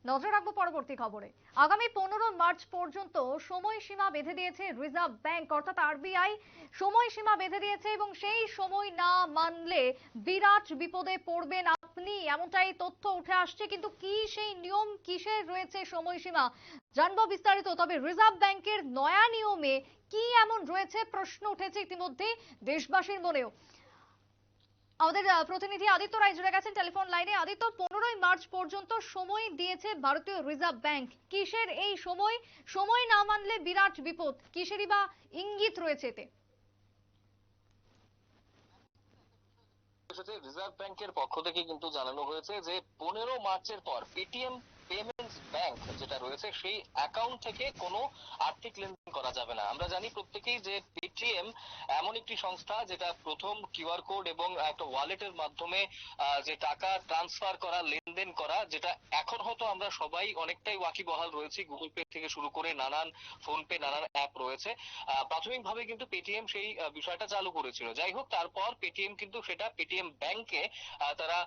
নজর রাখবো পরবর্তী খবরে। আগামী 15 মার্চ পর্যন্ত সময়সীমা বেঁধে দিয়েছে রিজার্ভ ব্যাংক অর্থাৎ আরবিআই। সময়সীমা বেঁধে দিয়েছে এবং সেই সময় না মানলে বিরাট বিপদে পড়বেন আপনি, এমনটাই তথ্য উঠে আসছে। কিন্তু কি সেই নিয়ম, কিসের রয়েছে সময়সীমা, জানবো বিস্তারিত। তবে রিজার্ভ ব্যাংকের নয়া নিয়মে কি এমন রয়েছে প্রশ্ন উঠেছে ইতিমধ্যেই দেশবাসীর মনেও। আমাদের প্রতিনিধি আদিত্য রায় জুড়ে গেছেন টেলিফোন লাইনে। আদিত্য, 15 মার্চ পর্যন্ত সময় দিয়েছে ভারতীয় রিজার্ভ ব্যাংক। কিসের এই সময়? সময় না মানলে বিরাট বিপদ, কিসেরই বা ইঙ্গিত রয়েছে এতে? রিজার্ভ ব্যাংকের পক্ষ থেকে কিন্তু জানানো হয়েছে যে 15 মার্চের পর পেটিএম পেমেন্টস ব্যাংক যেটা রয়েছে সেই অ্যাকাউন্ট থেকে কোনো আর্থিক লেনদেন করা যাবে না। আমরা জানি প্রত্যেকেই যে পেটিএম এমন একটি সংস্থা যেটা প্রথম কিউআর কোড এবং একটা ওয়ালেটের মাধ্যমে যে টাকা ট্রান্সফার করা, লেনদেন করা, যেটা এখন হয়তো আমরা সবাই অনেকটাই ওয়াকিবহাল রয়েছি। গুগল পে থেকে শুরু করে নানান ফোন পে, নানান অ্যাপ রয়েছে। প্রাথমিকভাবে কিন্তু পেটিএম সেই বিষয়টা চালু করেছিল। যাই হোক, তারপর পেটিএম কিন্তু সেটা পেটিএম ব্যাংকে তারা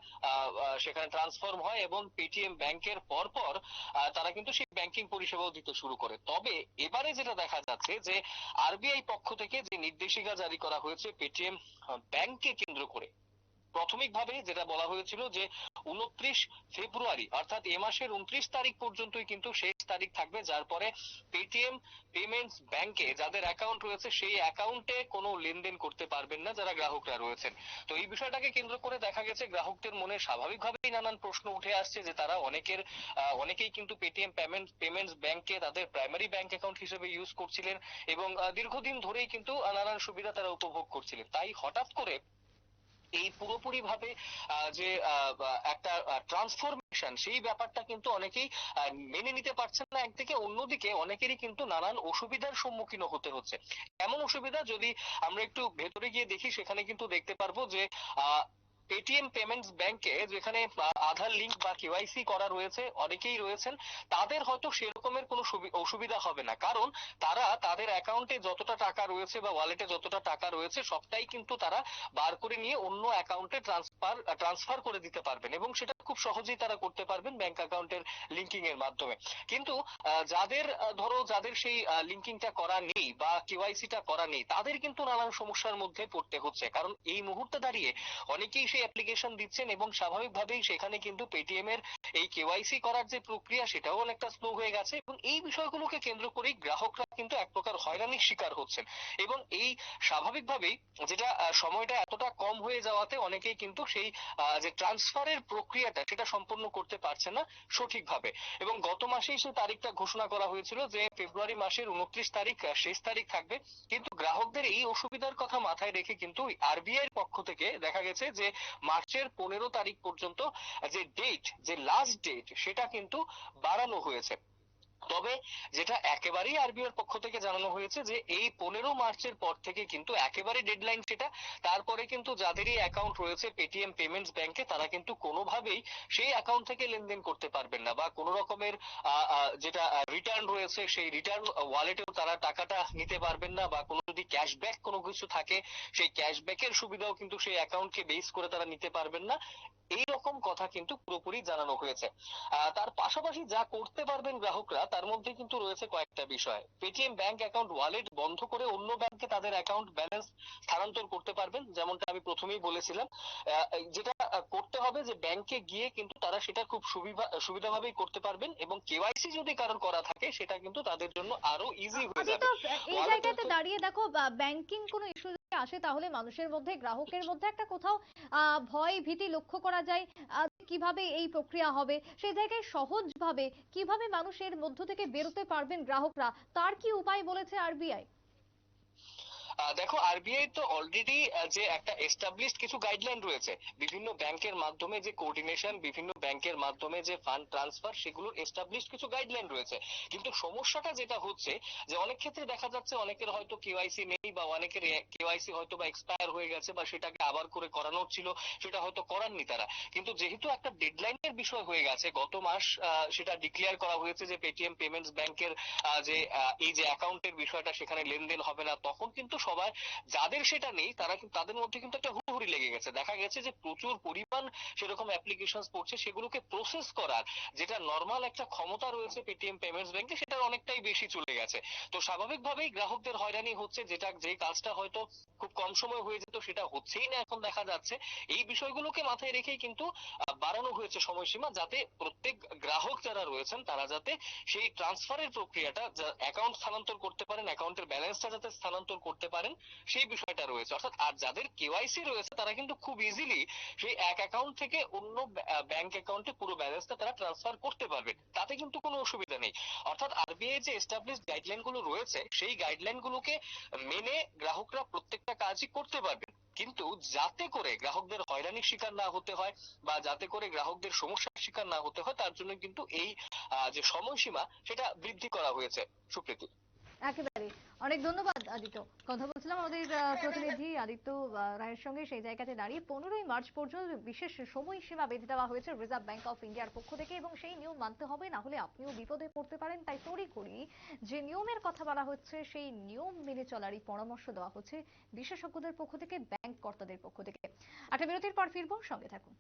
সেখানে ট্রান্সফর্ম হয় এবং পেটিএম ব্যাংকের পরপর তারা কিন্তু সেই ব্যাংকিং পরিষেবাও দিতে শুরু করে। তবে এবারে যেটা দেখা যাচ্ছে যে আরবিআই পক্ষ থেকে যে নির্দেশিকা জারি করা হয়েছে পেটিএম ব্যাংককে কেন্দ্র করে, প্রাথমিকভাবে যেটা বলা হয়েছিল যে 29 ফেব্রুয়ারি অর্থাৎ এ মাসের 29 তারিখ পর্যন্তই কিন্তু শেষ তারিখ থাকবে, যার পরে পেটিএম পেমেন্টস ব্যাংকে যাদের অ্যাকাউন্ট রয়েছে সেই অ্যাকাউন্টে কোনো লেনদেন করতে পারবেন না যারা গ্রাহকরা রয়েছেন। তো এই বিষয়টাকে কেন্দ্র করে দেখা গেছে গ্রাহকদের মনে স্বাভাবিকভাবেই নানান প্রশ্ন উঠে আসছে যে তারা অনেকেই কিন্তু পেটিএম পেমেন্টস ব্যাংকে তাদের প্রাইমারি ব্যাংক অ্যাকাউন্ট হিসেবে ইউজ করছিলেন এবং দীর্ঘদিন ধরেই কিন্তু নানান সুবিধা তারা উপভোগ করছিলেন। তাই হঠাৎ করে এই পুরোপুরি ভাবে যে একটা ট্রান্সফরমেশন, সেই ব্যাপারটা কিন্তু অনেকেই মেনে নিতে পারছেন না একদিকে, অন্যদিকে অনেকেরই কিন্তু নানান অসুবিধার সম্মুখীন হতে হচ্ছে। এমন অসুবিধা যদি আমরা একটু ভেতরে গিয়ে দেখি সেখানে কিন্তু দেখতে পারবো যে পেটিএম পেমেন্টস ব্যাংকে যেখানে আধার লিংক বা কেওয়াইসি করা রয়েছে, অনেকেই রয়েছেন তাদের হয়তো সেরকমের কোনো অসুবিধা হবে না, কারণ তারা তাদের অ্যাকাউন্টে যতটা টাকা রয়েছে বা ওয়ালেটে যতটা টাকা রয়েছে সবটাই কিন্তু তারা বার করে নিয়ে অন্য অ্যাকাউন্টে ট্রান্সফার করে দিতে পারবেন এবং সেটা খুব সহজেই তারা করতে পারবেন ব্যাংক অ্যাকাউন্টের লিঙ্কিং এর মাধ্যমে। কিন্তু যাদের সেই লিঙ্কিংটা করা নেই বা কেওয়াইসিটা করা নেই তাদের কিন্তু নানান সমস্যার মধ্যে পড়তে হচ্ছে, কারণ এই মুহূর্তে দাঁড়িয়ে অনেকেই সেই অ্যাপ্লিকেশন দিচ্ছেন এবং স্বাভাবিকভাবেই সেখানে কিন্তু পেটিএম এর এই কেওয়াইসি করার যে প্রক্রিয়া সেটাও অনেকটা স্লো হয়ে গেছে এবং এই বিষয়গুলোকে কেন্দ্র করেই গ্রাহকরা কিন্তু এক প্রকার হয়রানির শিকার হচ্ছেন। এবং এই স্বাভাবিকভাবেই যেটা সময়টা এতটা কম হয়ে যাওয়াতে অনেকেই কিন্তু সেই যে ট্রান্সফারের প্রক্রিয়াটা সেটা সম্পন্ন করতে পারছে না সঠিকভাবে। এবং গত মাসেই সেই তারিখটা ঘোষণা করা হয়েছিল যে ফেব্রুয়ারি মাসের 29 তারিখ শেষ তারিখ থাকবে, কিন্তু গ্রাহকদের এই অসুবিধার কথা মাথায় রেখে কিন্তু আরবিআই এর পক্ষ থেকে দেখা গেছে যে মার্চের 15 তারিখ পর্যন্ত যে ডেট, যে লাস্ট ডেট, সেটা কিন্তু বাড়ানো হয়েছে। তবে যেটা একেবারেই আরবিআই এর পক্ষ থেকে জানানো হয়েছে যে এই 15 মার্চের পর থেকে কিন্তু একেবারে ডেডলাইন সেটা। তারপরে কিন্তু যাদেরই অ্যাকাউন্ট রয়েছে পেটিএম পেমেন্টস ব্যাংকে তারা কিন্তু কোনোভাবেই সেই অ্যাকাউন্ট থেকে লেনদেন করতে পারবেন না বা কোনো রকমের যেটা রিটার্ন রয়েছে সেই রিটার্ন ওয়ালেটেও তারা টাকাটা নিতে পারবেন না, বা কোনো যদি ক্যাশব্যাক কোনো কিছু থাকে সেই ক্যাশব্যাকের সুবিধাও কিন্তু সেই অ্যাকাউন্টকে বেস করে তারা নিতে পারবেন না। এই রকম কথা কিন্তু পুরোপুরি জানানো হয়েছে। তার পাশাপাশি যা করতে পারবেন গ্রাহকরা তার মধ্যে কিন্তু রয়েছে কয়েকটা বিষয়। পেটিএম ব্যাংক অ্যাকাউন্ট ওয়ালেট বন্ধ করে অন্য ব্যাংকে তাদের অ্যাকাউন্ট ব্যালেন্স স্থানান্তর করতে পারবেন, যেমনটা আমি প্রথমেই বলেছিলাম। যেটা করতে হবে যে ব্যাংকে গিয়ে কিন্তু তারা সেটা খুব সুবিধাভাবেই করতে পারবেন এবং কেওয়াইসি যদি কারোর করা থাকে সেটা কিন্তু তাদের জন্য আরো ইজি হয়ে আদিত্য, যাবে। এই ওয়ালেটের জায়গাতে দাঁড়িয়ে দেখো, ব্যাংকিং কোনো ইস্যু যদি আসে তাহলে মানুষের মধ্যে, গ্রাহকের মধ্যে একটা কোথাও ভয় ভীতি লক্ষ্য করা যায়। কিভাবে এই প্রক্রিয়া হবে, সেই জায়গায় সহজভাবে কিভাবে মানুষের মধ্য থেকে বেরোতে পারবেন গ্রাহকরা, তার কি উপায় বলেছে আরবিআই? দেখো, আরবিআই তো অলরেডি যে একটা এস্টাবলিশড কিছু গাইডলাইন রয়েছে, বিভিন্ন ব্যাংকের মাধ্যমে যে কোঅর্ডিনেশন, বিভিন্ন ব্যাংকের মাধ্যমে যে ফান্ড ট্রান্সফার, সেগুলোর এস্টাবলিশড কিছু গাইডলাইন রয়েছে। কিন্তু সমস্যাটা যেটা হচ্ছে যে অনেক ক্ষেত্রে দেখা যাচ্ছে অনেকের হয়তো কেওয়াইসি নেই বা অনেকের কেওয়াইসি হয়তো বা এক্সপায়ার হয়ে গেছে বা সেটাকে আবার করে করানোর ছিল, সেটা হয়তো করাননি তারা। কিন্তু যেহেতু একটা ডেডলাইনের বিষয় হয়ে গেছে, গত মাস সেটা ডিক্লেয়ার করা হয়েছে যে পেটিএম পেমেন্টস ব্যাংকের যে এই যে অ্যাকাউন্টের বিষয়টা সেখানে লেনদেন হবে না, তখন কিন্তু সবাই, যাদের সেটা নেই তারা কিন্তু, তাদের মধ্যে কিন্তু একটা হুড়োহুড়ি লেগে গেছে। দেখা গেছে যে প্রচুর পরিমাণ সেরকম অ্যাপ্লিকেশন পড়ছে, সেগুলোকে প্রসেস করার যেটা নর্মাল একটা ক্ষমতা রয়েছে পেটিএম পেমেন্টস ব্যাংকে, সেটার অনেকটাই বেশি চলে গেছে। তো স্বাভাবিকভাবেই গ্রাহকদের হয়রানি হচ্ছে, যেটা যে কাজটা হয়তো খুব কম সময় হয়ে যেত সেটা হচ্ছেই না এখন দেখা যাচ্ছে। এই বিষয়গুলোকে মাথায় রেখেই কিন্তু বাড়ানো হয়েছে সময়সীমা, যাতে প্রত্যেক গ্রাহক যারা রয়েছেন তারা যাতে সেই ট্রান্সফারের প্রক্রিয়াটা, অ্যাকাউন্ট স্থানান্তর করতে পারেন, অ্যাকাউন্টের ব্যালেন্সটা যাতে স্থানান্তর করতে পারেন, সেই বিষয়টা রয়েছে। অর্থাৎ আর যাদের কেওয়াইসি রয়েছে তারা কিন্তু খুব ইজিলি সেই এক অ্যাকাউন্ট থেকে অন্য ব্যাংক অ্যাকাউন্টে পুরো ব্যালেন্সটা তারা ট্রান্সফার করতে পারবেন, তাতে কিন্তু কোনো অসুবিধা নেই। অর্থাৎ আরবিআই যে এস্টাবলিশ গাইডলাইন গুলো রয়েছে সেই গাইডলাইন গুলোকে মেনে গ্রাহকরা প্রত্যেকটা কাজই করতে পারবেন, কিন্তু যাতে করে গ্রাহকদের হয়রানির শিকার না হতে হয় বা যাতে করে গ্রাহকদের সমস্যার শিকার না হতে হয়, তার জন্য কিন্তু এই যে সময়সীমা সেটা বৃদ্ধি করা হয়েছে। সুপ্রীতি। একেবারে। অনেক ধন্যবাদ আদিত্য। কথা বলছিলাম আমাদের প্রতিনিধি আদিত্য রায়ের সঙ্গে। সেই জায়গাতে দাঁড়িয়ে 15ই মার্চ পর্যন্ত বিশেষ সময়সীমা বেঁধে দেওয়া হয়েছে রিজার্ভ ব্যাংক অফ ইন্ডিয়ার পক্ষ থেকে, এবং সেই নিয়ম মানতে হবে, না হলে আপনিও বিপদে পড়তে পারেন। তাই তড়িঘড়ি যে নিয়মের কথা বলা হচ্ছে সেই নিয়ম মেনে চলারই পরামর্শ দেওয়া হচ্ছে বিশেষজ্ঞদের পক্ষ থেকে, ব্যাংক কর্তাদের পক্ষ থেকে। একটা বিরতির পর ফিরবো, সঙ্গে থাকুন।